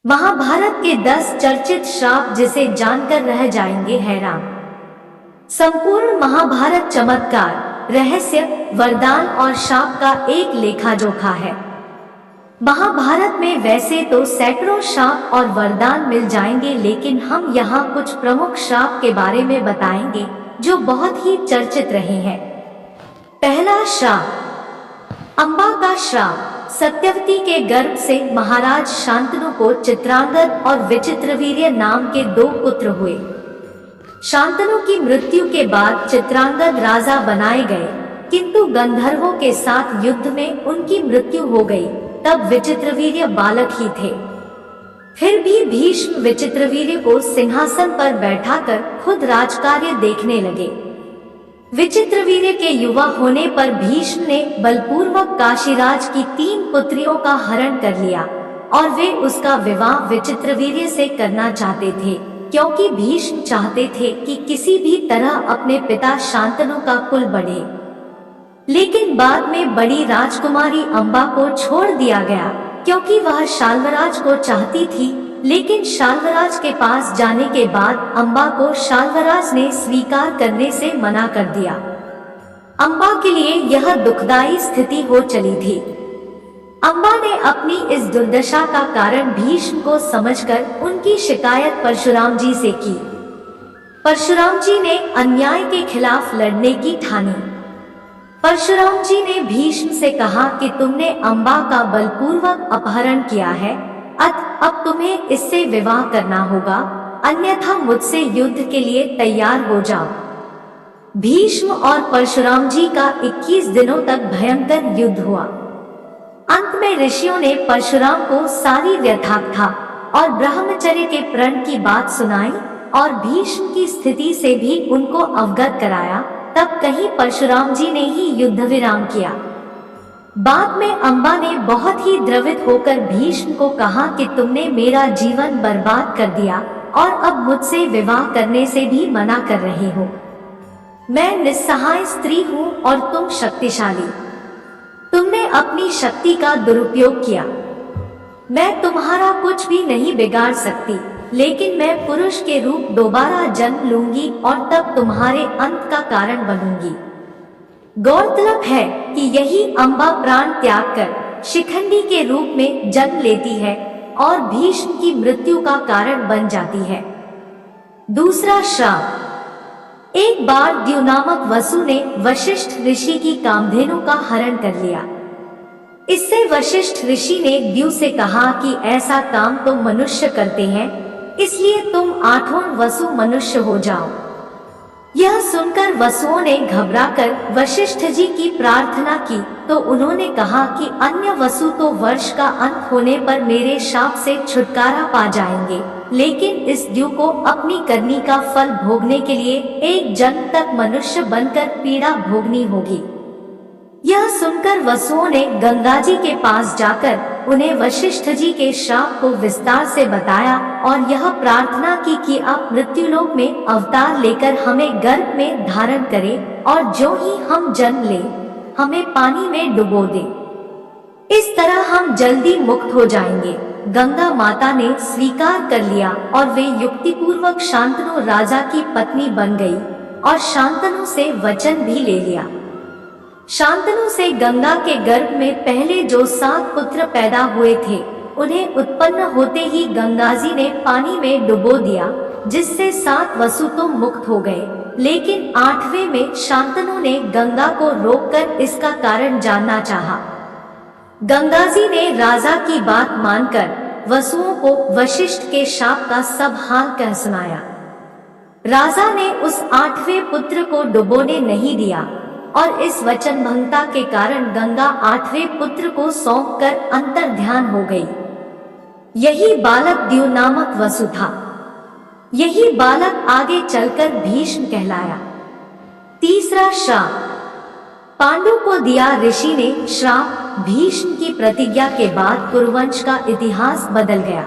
महाभारत के 10 चर्चित श्राप जिसे जानकर रह जाएंगे हैरान। संपूर्ण महाभारत चमत्कार, रहस्य, वरदान और शाप का एक लेखा जोखा है। महाभारत में वैसे तो सैकड़ों शाप और वरदान मिल जाएंगे, लेकिन हम यहाँ कुछ प्रमुख श्राप के बारे में बताएंगे जो बहुत ही चर्चित रहे हैं। पहला श्राप, अंबा का श्राप। सत्यवती के गर्भ से महाराज शांतनु को चित्रांगद और विचित्रवीर्य नाम के 2 पुत्र हुए। शांतनु की मृत्यु के बाद चित्रांगद राजा बनाए गए, किंतु गंधर्वों के साथ युद्ध में उनकी मृत्यु हो गई। तब विचित्रवीर्य बालक ही थे। फिर भी भीष्म विचित्रवीर्य को सिंहासन पर बैठाकर खुद राजकार्य देखने लगे। विचित्रवीर्य के युवा होने पर भीष्म ने बलपूर्वक काशीराज की 3 पुत्रियों का हरण कर लिया और वे उसका विवाह विचित्रवीर्य से करना चाहते थे, क्योंकि भीष्म चाहते थे कि किसी भी तरह अपने पिता शांतनु का कुल बढ़े। लेकिन बाद में बड़ी राजकुमारी अंबा को छोड़ दिया गया, क्योंकि वह शाल्वराज को चाहती थी। लेकिन शाल्वराज के पास जाने के बाद अंबा को शाल्वराज ने स्वीकार करने से मना कर दिया। अंबा के लिए यह दुखदायी स्थिति हो चली थी। अंबा ने अपनी इस दुर्दशा का कारण भीष्म को समझकर उनकी शिकायत परशुराम जी से की। परशुराम जी ने अन्याय के खिलाफ लड़ने की ठानी। परशुराम जी ने भीष्म से कहा कि तुमने अंबा का बलपूर्वक अपहरण किया है, अब तुम्हें इससे विवाह करना होगा, अन्यथा मुझसे युद्ध के लिए तैयार हो जाओ। भीष्म और परशुराम जी का 21 दिनों तक भयंकर युद्ध हुआ। अंत में ऋषियों ने परशुराम को सारी व्यथाकथा और ब्रह्मचर्य के प्रण की बात सुनाई और भीष्म की स्थिति से भी उनको अवगत कराया। तब कहीं परशुराम जी ने ही युद्ध विराम किया। बाद में अंबा ने बहुत ही द्रवित होकर भीष्म को कहा कि तुमने मेरा जीवन बर्बाद कर दिया और अब मुझसे विवाह करने से भी मना कर रहे हो। मैं निस्सहाय स्त्री हूँ और तुम शक्तिशाली। तुमने अपनी शक्ति का दुरुपयोग किया। मैं तुम्हारा कुछ भी नहीं बिगाड़ सकती, लेकिन मैं पुरुष के रूप दोबारा जन्म लूंगी और तब तुम्हारे अंत का कारण बनूंगी। गौरतलब है कि यही अंबा प्राण त्याग कर शिखंडी के रूप में जन्म लेती है और भीष्म की मृत्यु का कारण बन जाती है। दूसरा श्राप, एक बार द्यू नामक वसु ने वशिष्ठ ऋषि की कामधेनु का हरण कर लिया। इससे वशिष्ठ ऋषि ने द्यू से कहा कि ऐसा काम तो मनुष्य करते हैं, इसलिए तुम 8वां वसु मनुष्य हो जाओ। यह सुनकर वसुओं ने घबराकर वशिष्ठ जी की प्रार्थना की, तो उन्होंने कहा कि अन्य वसु तो वर्ष का अंत होने पर मेरे शाप से छुटकारा पा जाएंगे, लेकिन इस द्यू को अपनी करनी का फल भोगने के लिए एक जन्म तक मनुष्य बनकर पीड़ा भोगनी होगी। यह सुनकर वसुओं ने गंगा जी के पास जाकर उन्हें वशिष्ठ जी के श्राप को विस्तार से बताया और यह प्रार्थना की कि आप मृत्युलोक में अवतार लेकर हमें गर्भ में धारण करें और जो ही हम जन्म लें हमें पानी में डुबो दें। इस तरह हम जल्दी मुक्त हो जाएंगे। गंगा माता ने स्वीकार कर लिया और वे युक्तिपूर्वक शांतनु राजा की पत्नी बन गई और शांतनु से वचन भी ले लिया। शांतनु से गंगा के गर्भ में पहले जो 7 पुत्र पैदा हुए थे, उन्हें उत्पन्न होते ही गंगाजी ने पानी में डुबो दिया, जिससे 7 वसु तो मुक्त हो गए। लेकिन 8वें में शांतनु ने गंगा को रोककर इसका कारण जानना चाहा। गंगाजी ने राजा की बात मानकर वसुओं को वशिष्ठ के शाप का सब हाल कह सुनाया। राजा ने उस 8वें पुत्र को डुबोने नहीं दिया और इस वचन भंगता के कारण गंगा 8वें पुत्र को सौंपकर अंतर ध्यान हो गई। यही बालक द्यू नामक वसु था। यही बालक आगे चलकर भीष्म कहलाया। तीसरा श्राप, पांडु को दिया ऋषि ने श्राप। भीष्म की प्रतिज्ञा के बाद कुरुवंश का इतिहास बदल गया।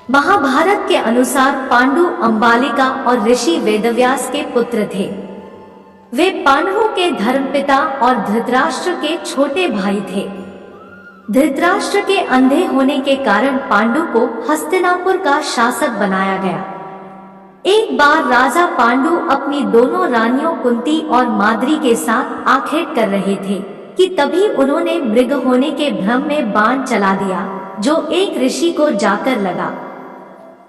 महाभारत के अनुसार पांडु अंबालिका और ऋषि वेदव्यास के पुत्र थे। वे पांडवों के धर्मपिता और धृतराष्ट्र के छोटे भाई थे। धृतराष्ट्र के अंधे होने के कारण पांडु को हस्तिनापुर का शासक बनाया गया। एक बार राजा पांडु अपनी दोनों रानियों कुंती और माद्री के साथ आखेट कर रहे थे कि तभी उन्होंने मृग होने के भ्रम में बाण चला दिया, जो एक ऋषि को जाकर लगा।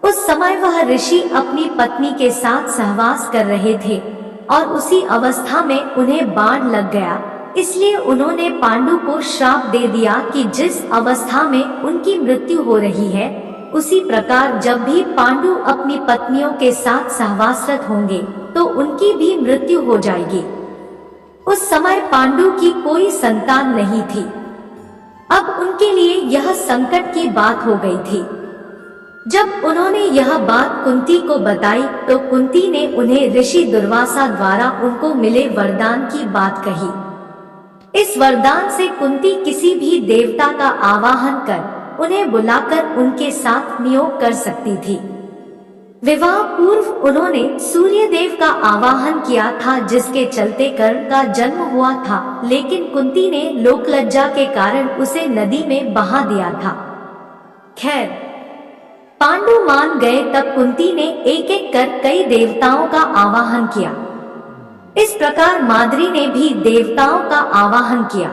उस समय वह ऋषि अपनी पत्नी के साथ सहवास कर रहे थे और उसी अवस्था में उन्हें बाण लग गया। इसलिए उन्होंने पांडु को श्राप दे दिया कि जिस अवस्था में उनकी मृत्यु हो रही है, उसी प्रकार जब भी पांडु अपनी पत्नियों के साथ सहवासरत होंगे तो उनकी भी मृत्यु हो जाएगी। उस समय पांडु की कोई संतान नहीं थी। अब उनके लिए यह संकट की बात हो गई थी। जब उन्होंने यह बात कुंती को बताई तो कुंती ने उन्हें ऋषि दुर्वासा द्वारा उनको मिले वरदान की बात कही। इस वरदान से कुंती किसी भी देवता का आवाहन कर उन्हें बुलाकर उनके साथ नियोग कर सकती थी। विवाह पूर्व उन्होंने सूर्य देव का आवाहन किया था, जिसके चलते कर्ण का जन्म हुआ था, लेकिन कुंती ने लोकलज्जा के कारण उसे नदी में बहा दिया था। खैर, पांडु मान गए तब कुंती ने एक एक कर कई देवताओं का आवाहन किया। इस प्रकार माद्री ने भी देवताओं का आवाहन किया।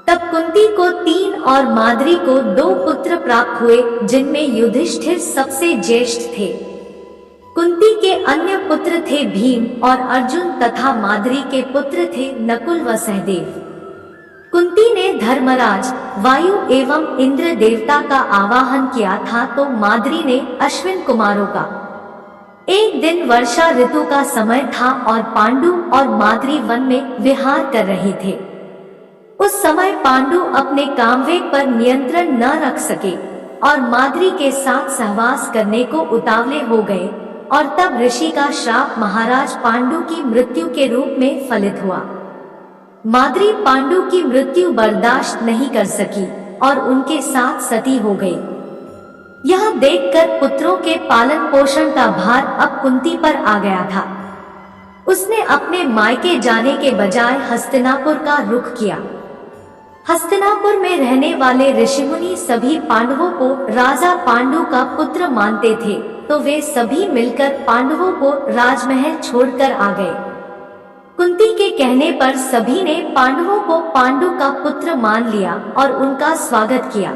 तब कुंती को 3 और माद्री को 2 पुत्र प्राप्त हुए, जिनमें युधिष्ठिर सबसे ज्येष्ठ थे। कुंती के अन्य पुत्र थे भीम और अर्जुन तथा माद्री के पुत्र थे नकुल व सहदेव। कुंती ने धर्मराज, वायु एवं इंद्र देवता का आवाहन किया था तो माद्री ने अश्विन कुमारों का। एक दिन वर्षा ऋतु का समय था और पांडु और माद्री वन में विहार कर रहे थे। उस समय पांडु अपने कामवेग पर नियंत्रण न रख सके और माद्री के साथ सहवास करने को उतावले हो गए, और तब ऋषि का श्राप महाराज पांडु की मृत्यु के रूप में फलित हुआ। माद्री पांडु की मृत्यु बर्दाश्त नहीं कर सकी और उनके साथ सती हो गई। यह देखकर पुत्रों के पालन पोषण का भार अब कुंती पर आ गया था। उसने अपने मायके जाने के बजाय हस्तिनापुर का रुख किया। हस्तिनापुर में रहने वाले ऋषिमुनि सभी पांडवों को राजा पांडु का पुत्र मानते थे, तो वे सभी मिलकर पांडवों को राजमहल छोड़कर आ गए। कुंती के कहने पर सभी ने पांडवों को पांडु का पुत्र मान लिया और उनका स्वागत किया।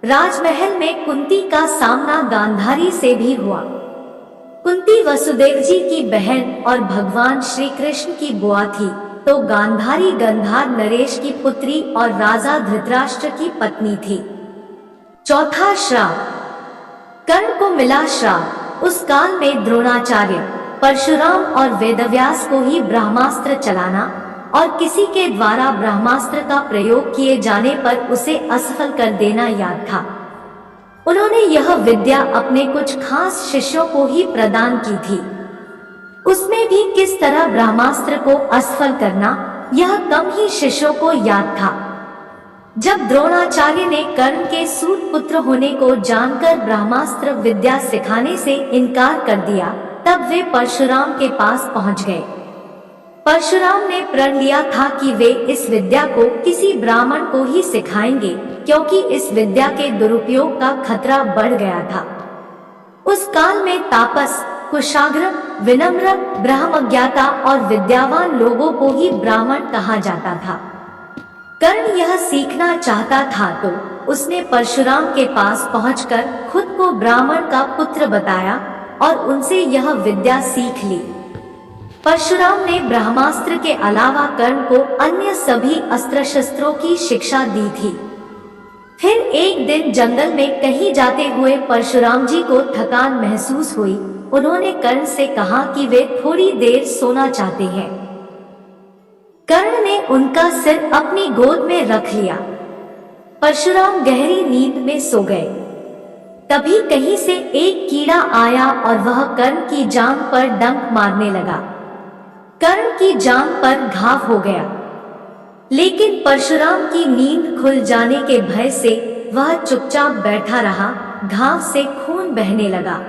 राजमहल में कुंती का सामना गांधारी से भी हुआ। कुंती वसुदेव जी की बहन और भगवान श्री कृष्ण की बुआ थी, तो गांधारी गंधार नरेश की पुत्री और राजा धृतराष्ट्र की पत्नी थी। चौथा श्राप। कर्ण को मिला श्राप। उस काल में द्रोणाचार्य, परशुराम और वेदव्यास को ही ब्रह्मास्त्र चलाना और किसी के द्वारा ब्रह्मास्त्र का प्रयोग किए जाने पर उसे असफल कर देना याद था। उन्होंने यह विद्या अपने कुछ खास शिष्यों को ही प्रदान की थी। उसमें भी किस तरह ब्रह्मास्त्र को असफल करना, यह कम ही शिष्यों को याद था। जब द्रोणाचार्य ने कर्ण के सूत पुत्र होने को जानकर ब्रह्मास्त्र विद्या सिखाने से इनकार कर दिया, तब वे परशुराम के पास पहुंच गए। परशुराम ने प्रण लिया था कि वे इस विद्या को किसी ब्राह्मण को ही सिखाएंगे, क्योंकि इस विद्या के दुरुपयोग का खतरा बढ़ गया था। उस काल में तापस, कुशाग्र, विनम्र, ब्रह्मज्ञाता और विद्यावान लोगों को ही ब्राह्मण कहा जाता था। कर्ण यह सीखना चाहता था तो उसने परशुराम के पास पहुंचकर खुद को ब्राह्मण का पुत्र बताया और उनसे यह विद्या सीख ली। परशुराम ने ब्रह्मास्त्र के अलावा कर्ण को अन्य सभी अस्त्र शस्त्रों की शिक्षा दी थी। फिर एक दिन जंगल में कहीं जाते हुए परशुराम जी को थकान महसूस हुई। उन्होंने कर्ण से कहा कि वे थोड़ी देर सोना चाहते हैं। कर्ण ने उनका सिर अपनी गोद में रख लिया। परशुराम गहरी नींद में सो गए। तभी कहीं से एक कीड़ा आया और वह कर्ण की जांघ पर डंक मारने लगा। कर्ण की जांघ पर घाव हो गया, लेकिन परशुराम की नींद खुल जाने के भय से वह चुपचाप बैठा रहा। घाव से खून बहने लगा।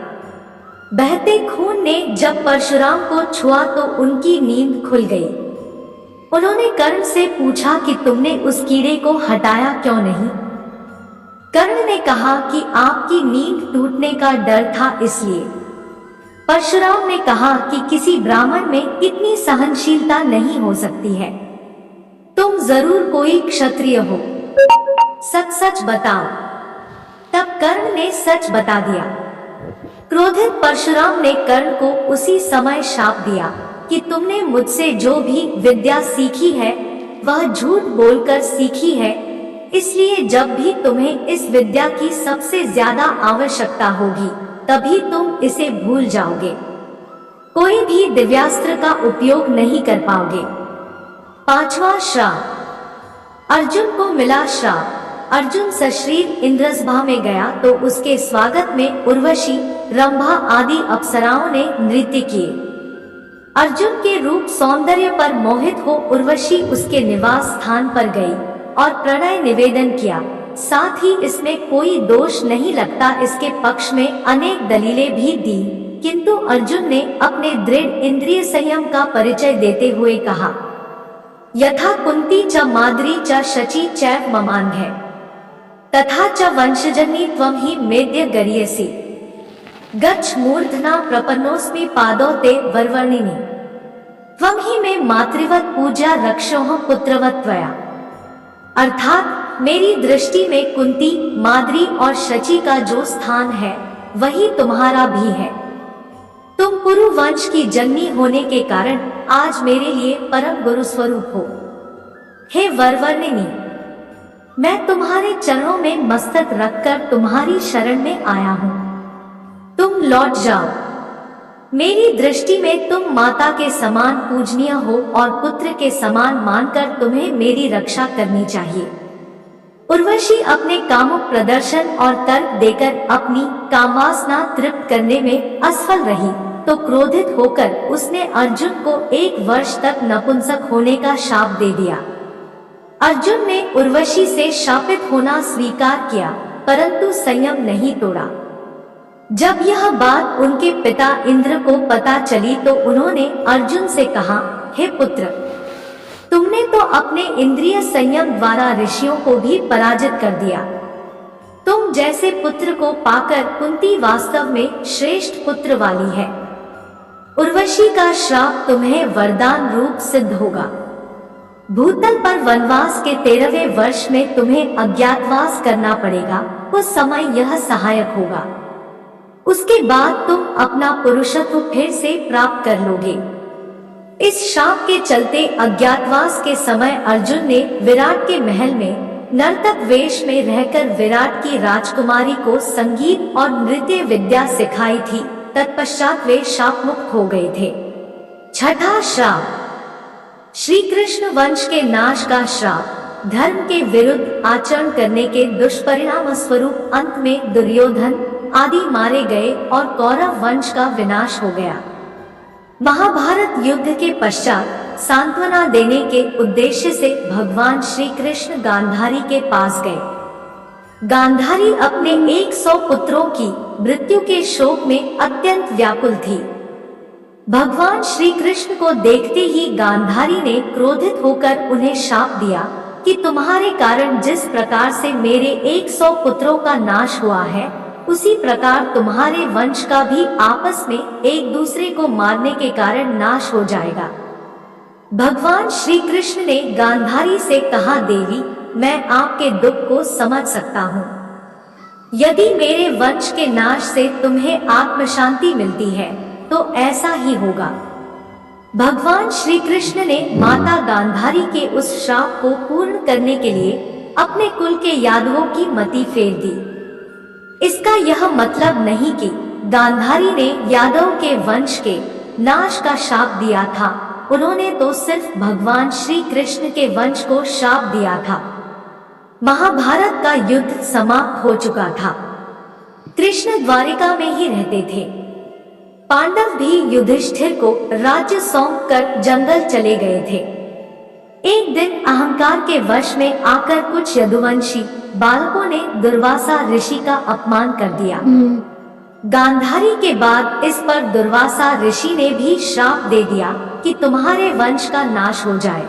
बहते खून ने जब परशुराम को छुआ तो उनकी नींद खुल गई। उन्होंने कर्ण से पूछा कि तुमने उस कीड़े को हटाया क्यों नहीं। कर्ण ने कहा कि आपकी नींद टूटने का डर था इसलिए। परशुराम ने कहा कि किसी ब्राह्मण में इतनी सहनशीलता नहीं हो सकती है। तुम जरूर कोई क्षत्रिय हो, सच सच बताओ। तब कर्ण ने सच बता दिया। क्रोधित परशुराम ने कर्ण को उसी समय शाप दिया कि तुमने मुझसे जो भी विद्या सीखी है वह झूठ बोलकर सीखी है, इसलिए जब भी तुम्हें इस विद्या की सबसे ज्यादा आवश्यकता होगी तभी तुम इसे भूल जाओगे। कोई भी दिव्यास्त्र का उपयोग नहीं कर पाओगे। 5वां श्राप। अर्जुन को मिला श्राप। अर्जुन सशरीर इंद्रसभा में गया तो उसके स्वागत में उर्वशी, रंभा आदि अप्सराओं ने नृत्य किए। अर्जुन के रूप सौंदर्य पर मोहित हो उर्वशी उसके निवास स्थान पर गई और प्रणय निवेदन किया। साथ ही इसमें कोई दोष नहीं लगता, इसके पक्ष में अनेक दलीलें भी दी, किंतु अर्जुन ने अपने दृढ़ इंद्रिय संयम का परिचय देते हुए कहा, यथा कुंती च माद्री च शची चैव ममांग है तथा च वंशजनी त्वं ही मेद्य गरीयसी गच्छ मूर्धना प्रपन्नोस्मि पादौ ते वरवर्णिनि त्वं ही में मातृवत पूजा रक्षोह पुत्रवत त्वया। अर्थात मेरी दृष्टि में कुंती, माद्री और शची का जो स्थान है वही तुम्हारा भी है। तुम पुरु वंश की जन्मी होने के कारण आज मेरे लिए परम गुरु स्वरूप हो। हे वरवर्णिनी, मैं तुम्हारे चरणों में मस्तक रखकर तुम्हारी शरण में आया हूँ। तुम लौट जाओ। मेरी दृष्टि में तुम माता के समान पूजनीय हो और पुत्र के समान मानकर तुम्हें मेरी रक्षा करनी चाहिए। उर्वशी अपने कामुक प्रदर्शन और तर्क देकर अपनी कामवासना तृप्त करने में असफल रही तो क्रोधित होकर उसने अर्जुन को 1 वर्ष तक नपुंसक होने का शाप दे दिया। अर्जुन ने उर्वशी से शापित होना स्वीकार किया परंतु संयम नहीं तोड़ा। जब यह बात उनके पिता इंद्र को पता चली तो उन्होंने अर्जुन से कहा, हे पुत्र, तुमने तो अपने इंद्रिय संयम द्वारा ऋषियों को भी पराजित कर दिया। तुम जैसे पुत्र को पाकर कुंती वास्तव में श्रेष्ठ पुत्र वाली है। उर्वशी का श्राप तुम्हें वरदान रूप सिद्ध होगा। भूतल पर वनवास के 13वें वर्ष में तुम्हें अज्ञातवास करना पड़ेगा, उस समय यह सहायक होगा। उसके बाद तुम अपना पुरुषत्व फिर से प्राप्त कर लोगे। इस शाप के चलते अज्ञातवास के समय अर्जुन ने विराट के महल में नर्तक वेश में रहकर विराट की राजकुमारी को संगीत और नृत्य विद्या सिखाई थी। तत्पश्चात वे शाप मुक्त हो गए थे। 6वां श्राप। श्री कृष्ण वंश के नाश का श्राप। धर्म के विरुद्ध आचरण करने के दुष्परिणाम स्वरूप अंत में दुर्योधन आदि मारे गए और कौरव वंश का विनाश हो गया। महाभारत युद्ध के पश्चात सांत्वना देने के उद्देश्य से भगवान श्री कृष्ण गांधारी के पास गए। गांधारी अपने 100 पुत्रों की मृत्यु के शोक में अत्यंत व्याकुल थी। भगवान श्री कृष्ण को देखते ही गांधारी ने क्रोधित होकर उन्हें शाप दिया कि तुम्हारे कारण जिस प्रकार से मेरे 100 पुत्रों का नाश हुआ है उसी प्रकार तुम्हारे वंश का भी आपस में एक दूसरे को मारने के कारण नाश हो जाएगा। भगवान श्री कृष्ण ने गांधारी से कहा, देवी, मैं आपके दुख को समझ सकता हूँ। यदि मेरे वंश के नाश से तुम्हें आत्म शांति मिलती है तो ऐसा ही होगा। भगवान श्री कृष्ण ने माता गांधारी के उस श्राप को पूर्ण करने के लिए अपने कुल के यादवों की मति फेर दी। इसका यह मतलब नहीं कि गांधारी ने यादव के वंश के नाश का शाप दिया था, उन्होंने तो सिर्फ भगवान श्री कृष्ण के वंश को शाप दिया था। महाभारत का युद्ध समाप्त हो चुका था। कृष्ण द्वारिका में ही रहते थे। पांडव भी युधिष्ठिर को राज्य सौंपकर जंगल चले गए थे। एक दिन अहंकार के वश में आकर कुछ यदुवंशी बालकों ने दुर्वासा ऋषि का अपमान कर दिया। गांधारी के बाद इस पर दुर्वासा ऋषि ने भी श्राप दे दिया कि तुम्हारे वंश का नाश हो जाए।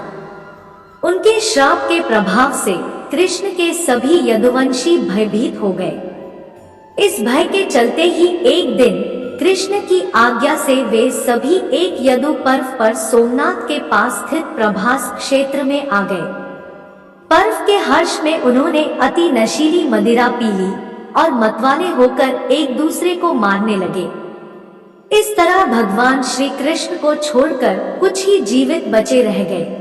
उनके श्राप के प्रभाव से कृष्ण के सभी यदुवंशी भयभीत हो गए। इस भय के चलते ही एक दिन कृष्ण की आज्ञा से वे सभी एक यदु पर्व पर सोमनाथ के पास स्थित प्रभास क्षेत्र में आ गए। पर्व के हर्ष में उन्होंने अति नशीली मदिरा पी ली और मतवाले होकर एक दूसरे को मारने लगे। इस तरह भगवान श्री कृष्ण को छोड़कर कुछ ही जीवित बचे रह गए।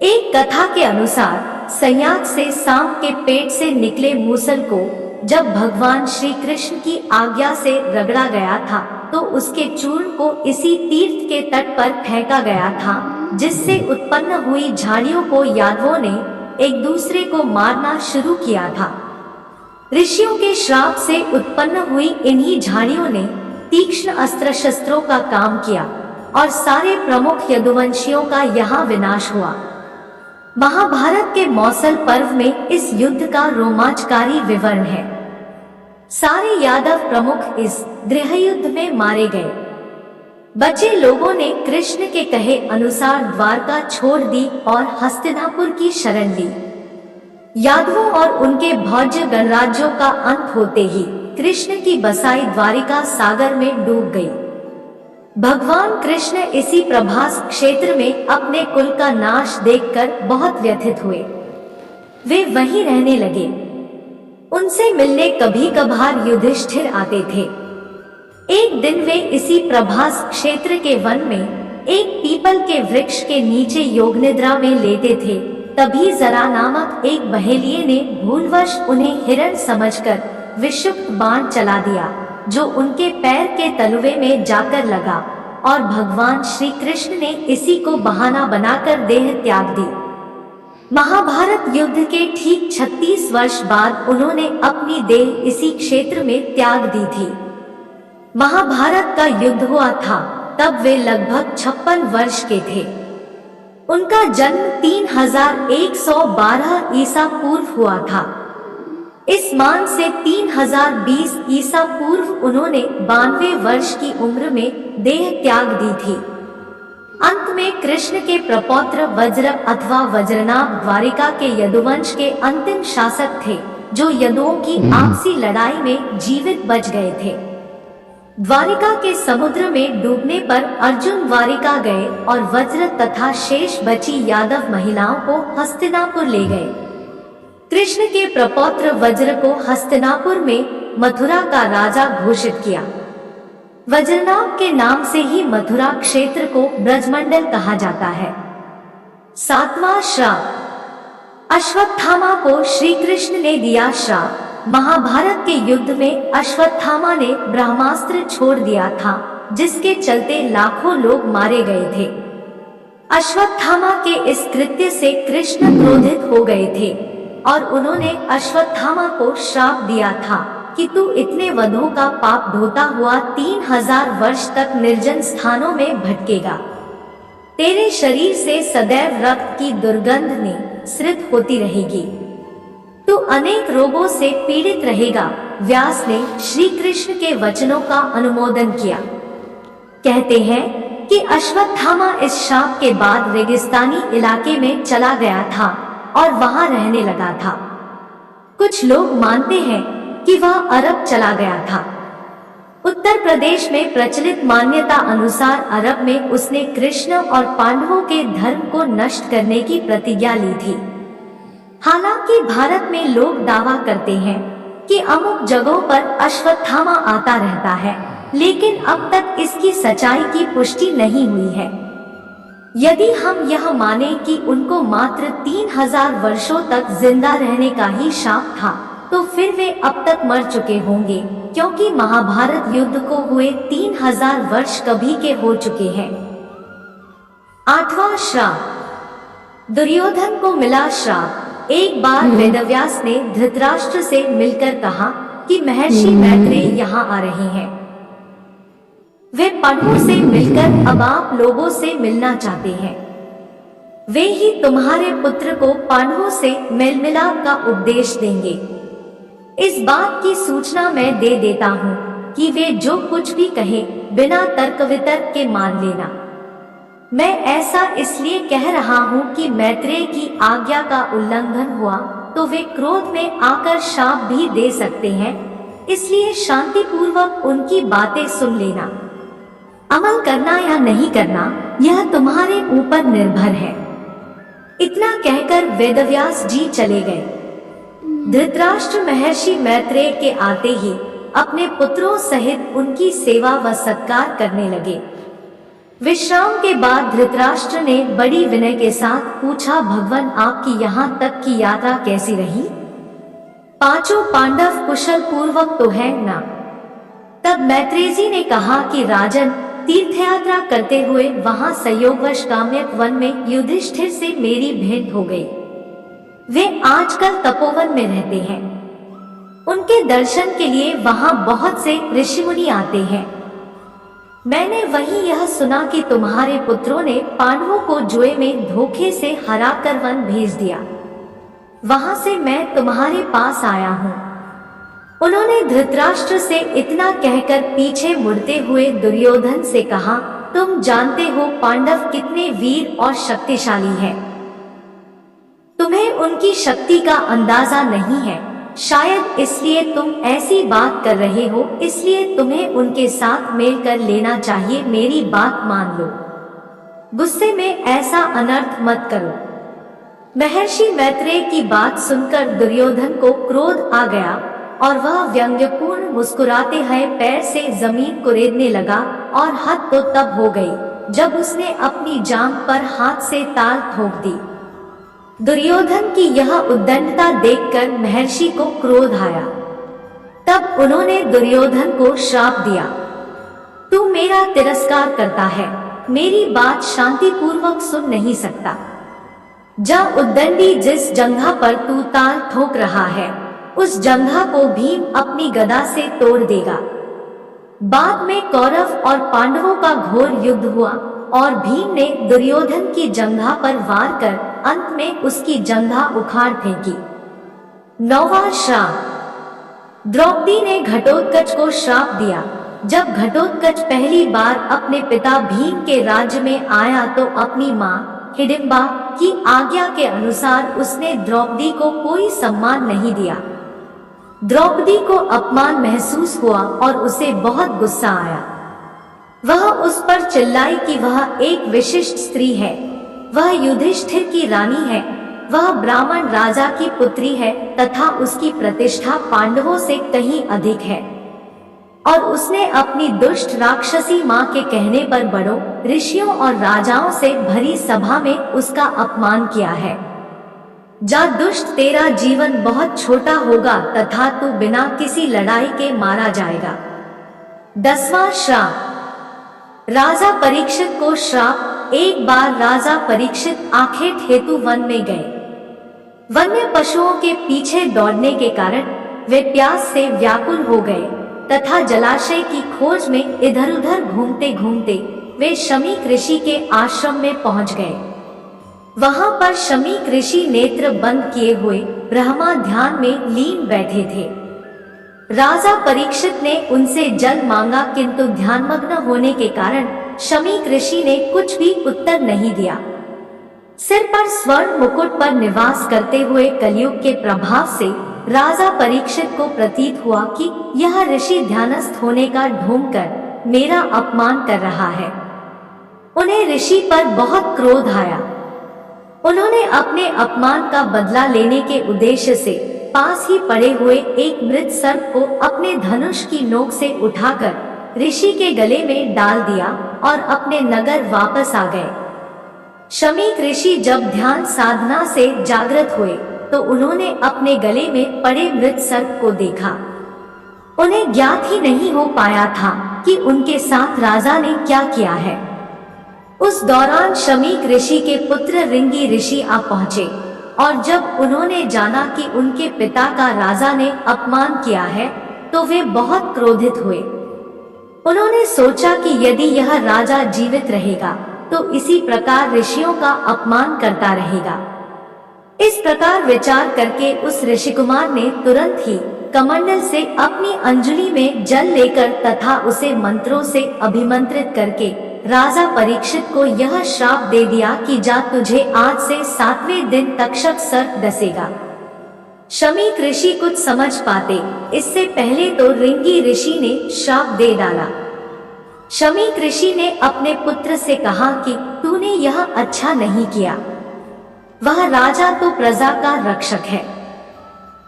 एक कथा के अनुसार संयाग से सांप के पेट से निकले मूसल को जब भगवान श्री कृष्ण की आज्ञा से रगड़ा गया था तो उसके चूर्ण को इसी तीर्थ के तट पर फेंका गया था, जिससे उत्पन्न हुई झाड़ियों को यादवों ने एक दूसरे को मारना शुरू किया था। ऋषियों के श्राप से उत्पन्न हुई इन्हीं झाड़ियों ने तीक्ष्ण अस्त्र शस्त्रों का काम किया और सारे प्रमुख यदुवंशियों का यहाँ विनाश हुआ। महाभारत के मौसल पर्व में इस युद्ध का रोमांचकारी विवरण है। सारे यादव प्रमुख इस गृहयुद्ध में मारे गए। बचे लोगों ने कृष्ण के कहे अनुसार द्वारका छोड़ दी और हस्तिनापुर की शरण ली। यादवों और उनके भौज्य गणराज्यों का अंत होते ही कृष्ण की बसाई द्वारिका सागर में डूब गई। भगवान कृष्ण इसी प्रभास क्षेत्र में अपने कुल का नाश देखकर बहुत व्यथित हुए। वे वहीं रहने लगे। उनसे मिलने कभी कभार युधिष्ठिर आते थे। एक दिन वे इसी प्रभास क्षेत्र के वन में एक पीपल के वृक्ष के नीचे योग निद्रा में लेटे थे। तभी जरा नामक एक बहेलिये ने भूलवश उन्हें हिरण समझकर विषुक्त बाण चला दिया, जो उनके पैर के तलवे में जाकर लगा और भगवान श्री कृष्ण ने इसी को बहाना बनाकर देह त्याग दी। महाभारत युद्ध के ठीक 36 वर्ष बाद उन्होंने अपनी देह इसी क्षेत्र में त्याग दी थी। महाभारत का युद्ध हुआ था तब वे लगभग 56 वर्ष के थे। उनका जन्म 3112 ईसा पूर्व हुआ था। इस मान से 3020 ईसा पूर्व उन्होंने 92 वर्ष की उम्र में देह त्याग दी थी। अंत में कृष्ण के प्रपौत्र वज्र अथवा वज्रनाभ द्वारिका के यदुवंश के अंतिम शासक थे, जो यदुओं की आपसी लड़ाई में जीवित बच गए थे। द्वारिका के समुद्र में डूबने पर अर्जुन द्वारिका गए और वज्र तथा शेष बची यादव महिलाओं को हस्तिनापुर ले गए। कृष्ण के प्रपौत्र वज्र को हस्तिनापुर में मथुरा का राजा घोषित किया। वज्रनाभ के नाम से ही मथुरा क्षेत्र को ब्रजमंडल कहा जाता है। 7वां श्राप। अश्वत्थामा को श्री कृष्ण ने दिया श्राप। महाभारत के युद्ध में अश्वत्थामा ने ब्रह्मास्त्र छोड़ दिया था, जिसके चलते लाखों लोग मारे गए थे। अश्वत्थामा के इस कृत्य से कृष्ण क्रोधित हो गए थे और उन्होंने अश्वत्थामा को श्राप दिया था कि तू इतने वधों का पाप ढोता हुआ 3000 वर्ष तक निर्जन स्थानों में भटकेगा। तेरे शरीर से सदैव रक्त की दुर्गंध निःसृत होती रहेगी। तू अनेक रोगों से पीड़ित रहेगा। व्यास ने श्री कृष्ण के वचनों का अनुमोदन किया। कहते हैं कि अश्वत्थामा इस श्राप के बाद रेगिस्तानी इलाके में चला गया था और वहां रहने लगा था। कुछ लोग मानते हैं कि वह अरब चला गया था। उत्तर प्रदेश में प्रचलित मान्यता अनुसार अरब में उसने कृष्ण और पांडवों के धर्म को नष्ट करने की प्रतिज्ञा ली थी। हालांकि भारत में लोग दावा करते हैं कि अमुक जगहों पर अश्वत्थामा आता रहता है, लेकिन अब तक इसकी सच्चाई की पुष्टि नहीं हुई है। यदि हम यह माने कि उनको मात्र 3000 वर्षों तक जिंदा रहने का ही शाप था, तो फिर वे अब तक मर चुके होंगे, क्योंकि महाभारत युद्ध को हुए 3000 वर्ष कभी के हो चुके हैं। 8वां श्राप। दुर्योधन को मिला श्राप। एक बार वेदव्यास ने धृतराष्ट्र से मिलकर कहा कि महर्षि मैत्रेय यहाँ आ रहे हैं। वे पांडवों से मिलकर अब आप लोगों से मिलना चाहते हैं। वे ही तुम्हारे पुत्र को पांडवों से मेल मिलाप का उपदेश देंगे। इस बात की सूचना मैं दे देता हूँ कि वे जो कुछ भी कहे बिना तर्क वितर्क के मान लेना। मैं ऐसा इसलिए कह रहा हूँ कि मैत्रेय की आज्ञा का उल्लंघन हुआ तो वे क्रोध में आकर शाप भी दे सकते हैं, इसलिए शांतिपूर्वक उनकी बातें सुन लेना। अमल करना या नहीं करना यह तुम्हारे ऊपर निर्भर है। इतना कहकर वेदव्यास जी चले गए। धृतराष्ट्र महर्षि मैत्रेय के आते ही अपने पुत्रों सहित उनकी सेवा व सत्कार करने लगे। विश्राम के बाद धृतराष्ट्र ने बड़ी विनय के साथ पूछा, भगवान आपकी यहाँ तक की यात्रा कैसी रही? पांचों पांडव कुशल पूर्वक तो है ना? तब मैत्रेय जी ने कहा कि राजन, तीर्थयात्रा करते हुए वहां संयोगवश काम्यक वन में युधिष्ठिर से मेरी भेंट हो गई। वे आजकल तपोवन में रहते हैं। उनके दर्शन के लिए वहां बहुत से ऋषिमुनि आते हैं। मैंने वहीं यह सुना कि तुम्हारे पुत्रों ने पांडवों को जुए में धोखे से हराकर वन भेज दिया। वहां से मैं तुम्हारे पास आया हूँ। उन्होंने धृतराष्ट्र से इतना कहकर पीछे मुड़ते हुए दुर्योधन से कहा, तुम जानते हो पांडव कितने वीर और शक्तिशाली हैं। तुम्हें उनकी शक्ति का अंदाजा नहीं है। शायद इसलिए तुम ऐसी बात कर रहे हो, इसलिए तुम्हें उनके साथ मेल कर लेना चाहिए। मेरी बात मान लो। गुस्से में ऐसा अनर्थ मत करो। महर्षि मैत्रेय की बात सुनकर दुर्योधन को क्रोध आ गया और वह व्यंग्यपूर्ण मुस्कुराते हुए पैर से जमीन कुरेदने लगा और हद तो तब हो गई जब उसने अपनी जांघ पर हाथ से ताल ठोक दी। दुर्योधन की यह उद्दंडता देखकर महर्षि को क्रोध आया। तब उन्होंने दुर्योधन को श्राप दिया, तू मेरा तिरस्कार करता है, मेरी बात शांतिपूर्वक सुन नहीं सकता। जा उद्दंडी, जिस जंघा पर तू ताल ठोक रहा है उस जंघा को भीम अपनी गदा से तोड़ देगा। बाद में कौरव और पांडवों का घोर युद्ध हुआ और भीम ने दुर्योधन की जंघा पर वार कर अंत में उसकी जंघा उखाड़ फेंकी। 9वां श्राप। द्रौपदी ने घटोत्कच को श्राप दिया। जब घटोत्कच पहली बार अपने पिता भीम के राज्य में आया तो अपनी मां हिडिंबा की आज्ञा के अनुसार उसने द्रौपदी को कोई सम्मान नहीं दिया। द्रौपदी को अपमान महसूस हुआ और उसे बहुत गुस्सा आया। वह उस पर चिल्लाई कि वह एक विशिष्ट स्त्री है, वह युधिष्ठिर की रानी है, वह ब्राह्मण राजा की पुत्री है तथा उसकी प्रतिष्ठा पांडवों से कहीं अधिक है। और उसने अपनी दुष्ट राक्षसी मां के कहने पर बड़ों, ऋषियों और राजाओं से भरी सभा में उसका अपमान किया है। जा दुष्ट, तेरा जीवन बहुत छोटा होगा तथा तू बिना किसी लड़ाई के मारा जाएगा। 10वां श्राप। राजा परीक्षित को श्राप। एक बार राजा परीक्षित आखेट हेतु वन में गए। वन्य पशुओं के पीछे दौड़ने के कारण वे प्यास से व्याकुल हो गए तथा जलाशय की खोज में इधर उधर घूमते घूमते वे शमीक ऋषि के आश्रम में पहुंच गए। वहां पर शमीक ऋषि नेत्र बंद किए हुए ब्रह्मा ध्यान में लीन बैठे थे। राजा परीक्षित ने उनसे जल मांगा किंतु ध्यानमग्न होने के कारण शमीक ऋषि ने कुछ भी उत्तर नहीं दिया। सिर पर स्वर्ण मुकुट पर निवास करते हुए कलयुग के प्रभाव से राजा परीक्षित को प्रतीत हुआ कि यह ऋषि ध्यानस्थ होने का ढोंग कर मेरा अपमान कर रहा है। उन्हें ऋषि पर बहुत क्रोध आया। उन्होंने अपने अपमान का बदला लेने के उद्देश्य से पास ही पड़े हुए एक मृत सर्प को अपने धनुष की नोक से उठाकर ऋषि के गले में डाल दिया और अपने नगर वापस आ गए। शमीक ऋषि जब ध्यान साधना से जागृत हुए तो उन्होंने अपने गले में पड़े मृत सर्प को देखा। उन्हें ज्ञात ही नहीं हो पाया था कि उनके साथ राजा ने क्या किया है। उस दौरान शमीक ऋषि के पुत्र रिंगी ऋषि आ पहुंचे और जब उन्होंने जाना कि उनके पिता का राजा ने अपमान किया है तो वे बहुत क्रोधित हुए। उन्होंने सोचा कि यदि यह राजा जीवित रहेगा तो इसी प्रकार ऋषियों का अपमान करता रहेगा। इस प्रकार विचार करके उस ऋषि कुमार ने तुरंत ही कमंडल से अपनी अंजलि में जल लेकर तथा उसे मंत्रों से अभिमंत्रित करके राजा परीक्षित को यह श्राप दे दिया कि जा तुझे आज से 7वें दिन तक्षक सर्प डसेगा। शमीक ऋषि कुछ समझ पाते इससे पहले तो रिंगी ऋषि ने श्राप दे डाला। शमीक ऋषि ने अपने पुत्र से कहा कि तूने यह अच्छा नहीं किया। वह राजा तो प्रजा का रक्षक है,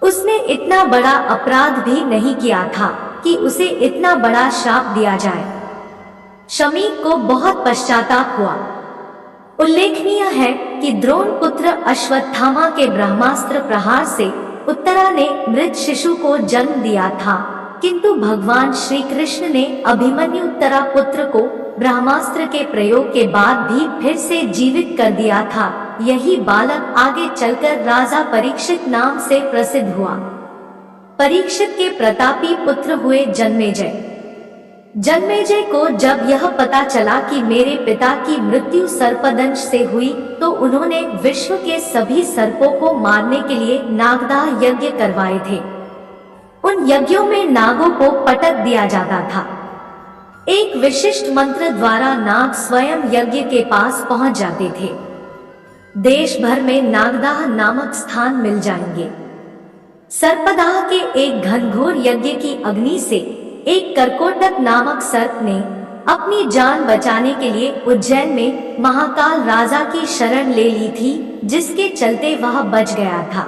उसने इतना बड़ा अपराध भी नहीं किया था कि उसे इतना बड़ा श्राप दिया जाए। शमीक को बहुत पश्चाताप हुआ। उल्लेखनीय है कि द्रोण पुत्र अश्वत्थामा के ब्रह्मास्त्र प्रहार से उत्तरा ने मृत शिशु को जन्म दिया था, किंतु भगवान श्री कृष्ण ने अभिमन्यु उत्तरा पुत्र को ब्रह्मास्त्र के प्रयोग के बाद भी फिर से जीवित कर दिया था। यही बालक आगे चलकर राजा परीक्षित नाम से प्रसिद्ध हुआ। परीक्षित के प्रतापी पुत्र हुए जन्मेजय। जन्मेजय को जब यह पता चला कि मेरे पिता की मृत्यु सर्पदंश से हुई तो उन्होंने विश्व के सभी सर्पों को मारने के लिए नागदाह यज्ञ करवाए थे। उन यज्ञों में नागों को पटक दिया जाता था। एक विशिष्ट मंत्र द्वारा नाग स्वयं यज्ञ के पास पहुंच जाते थे। देश भर में नागदाह नामक स्थान मिल जाएंगे। सर्पदाह के एक घनघोर यज्ञ की अग्नि से एक कर्कोटक नामक सर्प ने अपनी जान बचाने के लिए उज्जैन में महाकाल राजा की शरण ले ली थी, जिसके चलते वह बच गया था।